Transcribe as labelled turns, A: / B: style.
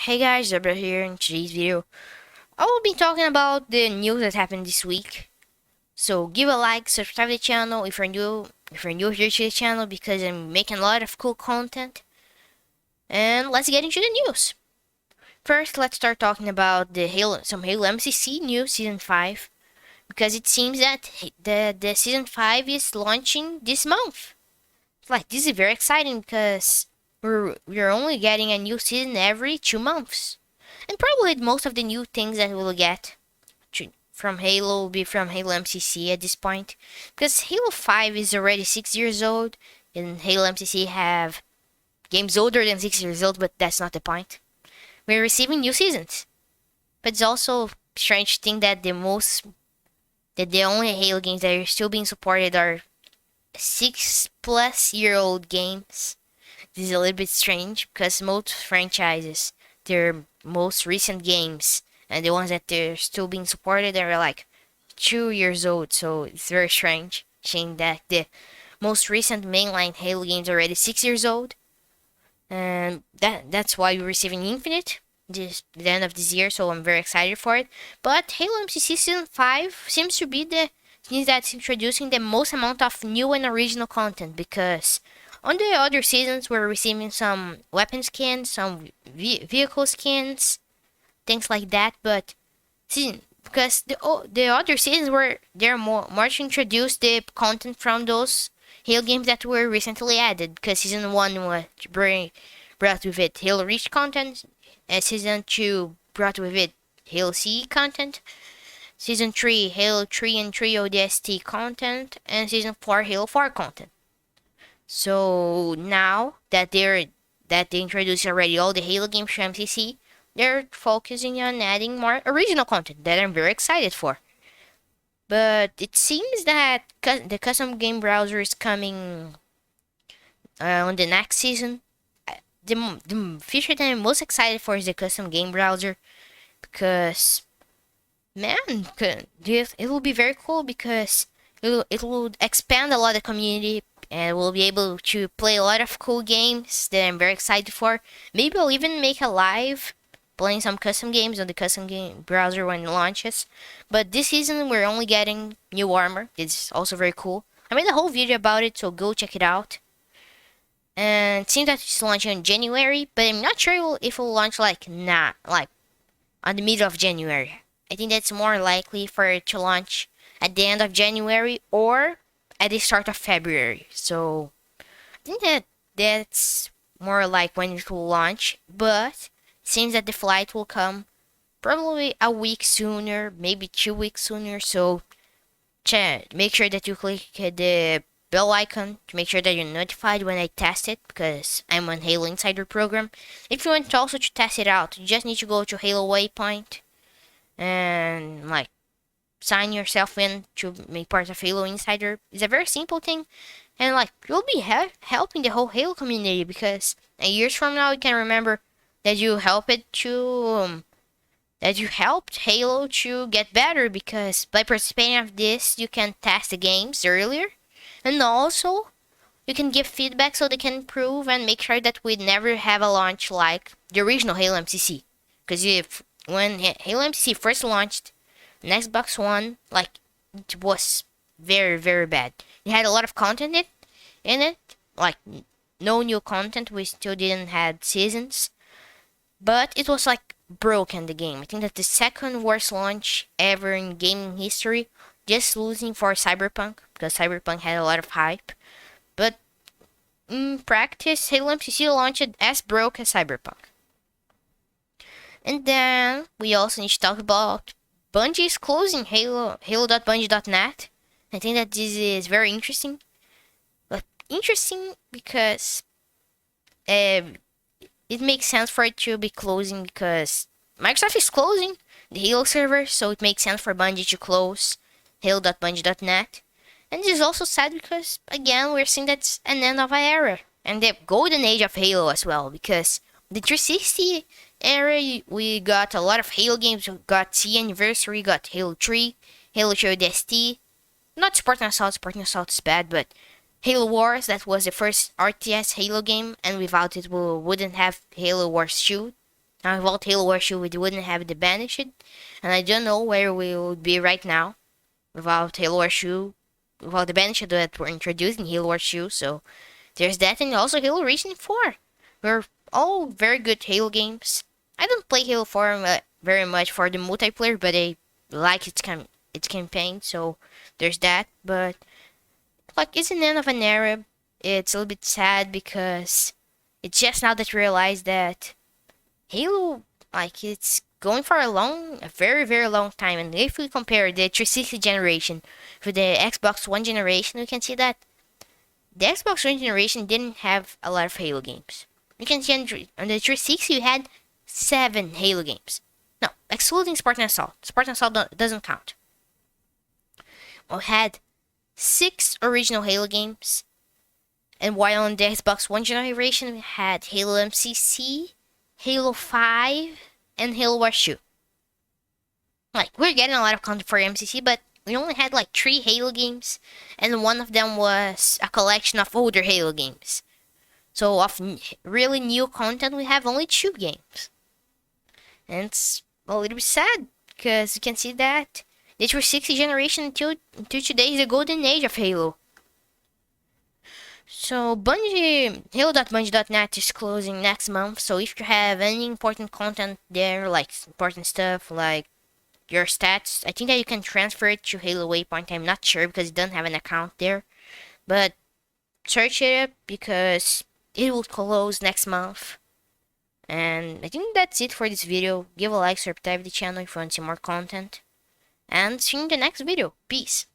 A: Hey guys, Arbiter here. In today's video, I will be talking about the news that happened this week. So give a like, subscribe to the channel if you're new. If you're new here to the channel, because I'm making a lot of cool content. And let's get into the news. First, let's start talking about some Halo MCC news, season 5, because it seems that the season 5 is launching this month. Like, this is very exciting because we're only getting a new season every 2 months. And probably most of the new things that we'll get from Halo will be from Halo MCC at this point. Because Halo 5 is already 6 years old, and Halo MCC have games older than 6 years old, but that's not the point. We're receiving new seasons. But it's also strange to think that the only Halo games that are still being supported are 6+ year old games. This is a little bit strange because most franchises, their most recent games and the ones that they're still being supported are like 2 years old. So it's very strange seeing that the most recent mainline Halo games are already 6 years old, and that's why we're receiving Infinite the end of this year. So I'm very excited for it. But Halo MCC Season 5 seems to be the season that's introducing the most amount of new and original content, because on the other seasons we're receiving some weapon skins, some vehicle skins, things like that. But because the other seasons were they're more to introduce the content from those Halo games that were recently added. Because season 1 was brought with it Halo Reach content, and season 2 brought with it Halo CE content. Season 3 Halo 3 and 3 ODST content, and season 4 Halo 4 content. So now that they introduced already all the Halo games from MCC, they're focusing on adding more original content that I'm very excited for. But it seems that the custom game browser is coming on the next season. The feature that I'm most excited for is the custom game browser, because man, it will be very cool, because it will expand a lot of community, and we'll be able to play a lot of cool games that I'm very excited for. Maybe I'll even make a live playing some custom games on the custom game browser when it launches. But this season we're only getting new armor. It's also very cool. I made a whole video about it, so go check it out. And it seems that it's launching in January, but I'm not sure if it will launch like on the middle of January. I think that's more likely for it to launch at the end of January or at the start of February. So I think that's more like when it will launch. But it seems that the flight will come probably a week sooner, maybe 2 weeks sooner. So make sure that you click the bell icon to make sure that you're notified when I test it, because I'm on Halo Insider program. If you want also to test it out, you just need to go to Halo Waypoint and sign yourself in to make part of Halo Insider. It's a very simple thing, and you'll be helping the whole Halo community, because years from now you can remember that you helped Halo to get better, because by participating of this you can test the games earlier, and also you can give feedback so they can improve and make sure that we never have a launch like the original Halo MCC. Because when Halo MCC first launched on Xbox One, it was very, very bad. It had a lot of content in it, no new content. We still didn't have seasons, but it was broken, the game. I think that the second worst launch ever in gaming history, just losing for Cyberpunk, because Cyberpunk had a lot of hype. But in practice, Halo MCC launched as broke as Cyberpunk. And then we also need to talk about Bungie is closing Halo.bungie.net. I think that this is very interesting. But interesting because it makes sense for it to be closing, because Microsoft is closing the Halo server, so it makes sense for Bungie to close Halo.bungie.net. And this is also sad because, again, we're seeing that's an end of an era, and the golden age of Halo as well, because the 360 era, we got a lot of Halo games. We got C Anniversary, got Halo 3, Halo 3 ODST. Not Spartan Assault is bad, but Halo Wars, that was the first RTS Halo game, and without it we wouldn't have Halo Wars 2. Now, without Halo Warshoe, we wouldn't have the benefit, and I don't know where we would be right now without Halo Warshoe, without the benefit that were introduced in Halo Warshoe. So there's that, and also Halo Racing 4. We're all very good Halo games. I don't play Halo 4 very much for the multiplayer, but I like its campaign, so there's that. But like, it's an end of an era. It's a little bit sad because it's just now that we realize that Halo, like, it's going for a very, very long time. And if we compare the 360 generation with the Xbox One generation, we can see that the Xbox One generation didn't have a lot of Halo games. You can see on the 360 you had 7 Halo games. No, excluding Spartan Assault. Spartan Assault doesn't count. We had 6 original Halo games. And while on the Xbox One generation we had Halo MCC, Halo 5, and Halo Warshoe. Like, we're getting a lot of content for MCC, but we only had like 3 Halo games, and one of them was a collection of older Halo games. So of really new content, we have only 2 games. And it's a little bit sad, because you can see that the 360 generation until today is the golden age of Halo. So Bungie, Halo.bungie.net is closing next month, so if you have any important content there, like important stuff, like your stats, I think that you can transfer it to Halo Waypoint. I'm not sure because it doesn't have an account there, but search it up because it will close next month. And I think that's it for this video. Give a like, subscribe to the channel if you want to see more content, and see you in the next video. Peace.